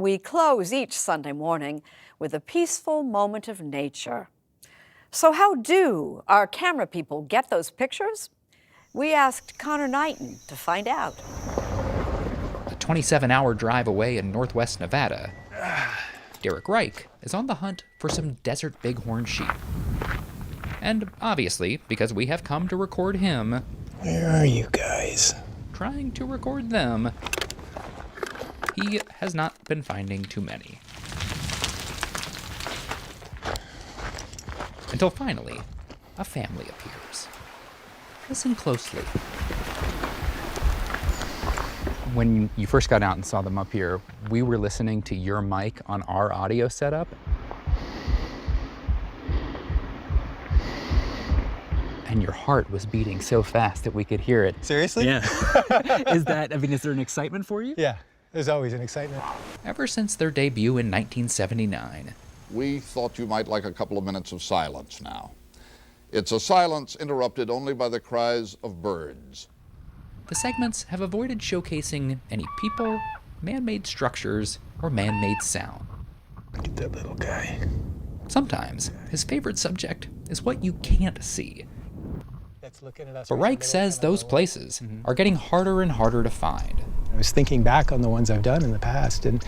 We close each Sunday morning with a peaceful moment of nature. So how do our camera people get those pictures? We asked Connor Knighton to find out. A 27-hour drive away in northwest Nevada, Derek Reich is on the hunt for some desert bighorn sheep. And obviously, because we have come to record him... Where are you guys? Trying to record them, he has not been finding too many. Until finally, a family appears. Listen closely. When you first got out and saw them up here, we were listening to your mic on our audio setup. And your heart was beating so fast that we could hear it. Seriously? Yeah. Is there an excitement for you? Yeah, there's always an excitement. Ever since their debut in 1979. We thought you might like a couple of minutes of silence now. It's a silence interrupted only by the cries of birds. The segments have avoided showcasing any people, man-made structures, or man-made sound. Look at that little guy. Sometimes his favorite subject is what you can't see. That's looking at us. But Reich says those places are getting harder and harder to find. I was thinking back on the ones I've done in the past and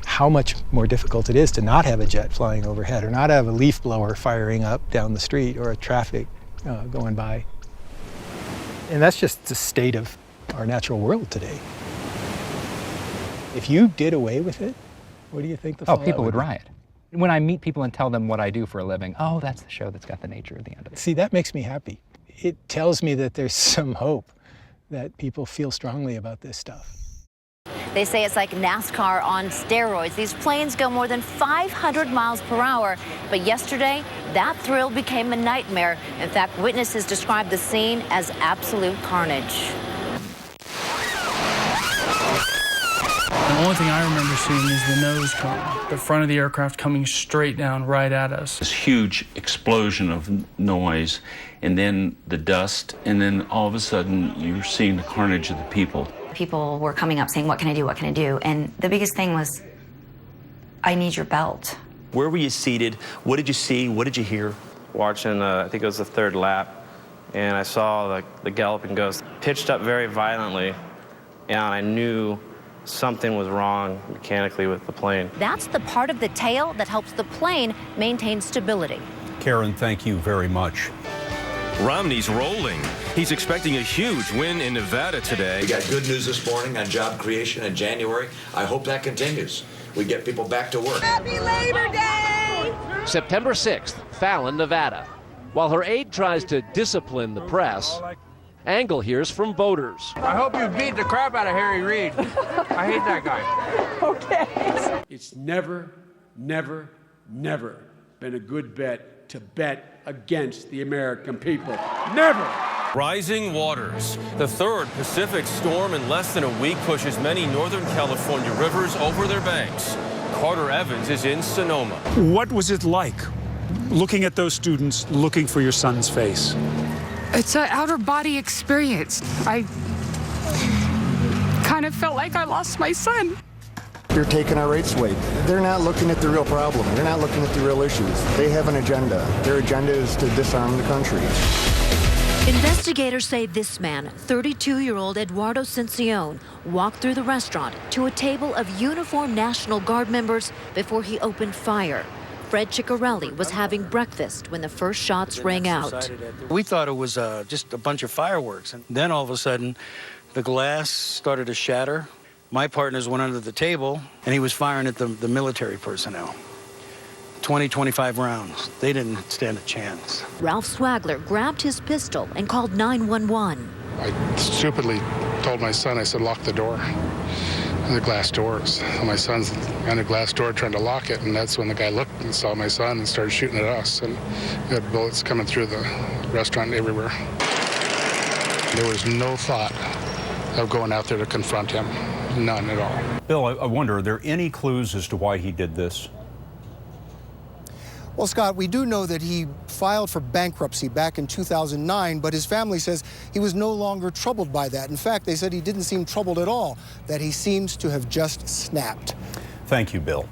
how much more difficult it is to not have a jet flying overhead or not have a leaf blower firing up down the street or a traffic going by. And that's just the state of our natural world today. If you did away with it, what do you think the fallout people would be? riot. When I meet people and tell them what I do for a living, oh, that's the show that's got the nature at the end of it. See, that makes me happy. It tells me that there's some hope, that people feel strongly about this stuff. They say it's like NASCAR on steroids. These planes go more than 500 miles per hour. But yesterday, that thrill became a nightmare. In fact, witnesses described the scene as absolute carnage. The only thing I remember seeing is the nose cone, the front of the aircraft coming straight down right at us. This huge explosion of noise, and then the dust, and then all of a sudden you're seeing the carnage of the people. People were coming up saying, what can I do, what can I do? And the biggest thing was, I need your belt. Where were you seated? What did you see? What did you hear? Watching, I think it was the third lap, and I saw the galloping ghost pitched up very violently, and I knew something was wrong mechanically with the plane. That's the part of the tail that helps the plane maintain stability. Karen, thank you very much. Romney's rolling. He's expecting a huge win in Nevada today. We got good news this morning on job creation in January. I hope that continues. We get people back to work. Happy Labor Day! September 6th, Fallon, Nevada. While her aide tries to discipline the press, Angle hears from voters. I hope you beat the crap out of Harry Reid. I hate that guy. Okay. It's never, never, never been a good bet to bet against the American people. Never. Rising waters. The third Pacific storm in less than a week pushes many Northern California rivers over their banks. Carter Evans is in Sonoma. What was it like looking at those students, looking for your son's face? It's an out-of-body experience. I kind of felt like I lost my son. You're taking our rates away. They're not looking at the real problem. They're not looking at the real issues. They have an agenda. Their agenda is to disarm the country. Investigators say this man, 32-year-old Eduardo Cincione, walked through the restaurant to a table of uniformed National Guard members before he opened fire. Fred Ciccarelli was having breakfast when the first shots rang out. We thought it was just a bunch of fireworks, and then all of a sudden, the glass started to shatter. My partners went under the table, and he was firing at the military personnel. 20, 25 rounds. They didn't stand a chance. Ralph Swagler grabbed his pistol and called 911. I stupidly told my son, I said, lock the door. The glass doors. And my son's on the glass door trying to lock it, and that's when the guy looked and saw my son and started shooting at us. And we had bullets coming through the restaurant everywhere. There was no thought of going out there to confront him. None at all. Bill, I wonder, are there any clues as to why he did this? Well, Scott, we do know that he filed for bankruptcy back in 2009, but his family says he was no longer troubled by that. In fact, they said he didn't seem troubled at all, that he seems to have just snapped. Thank you, Bill.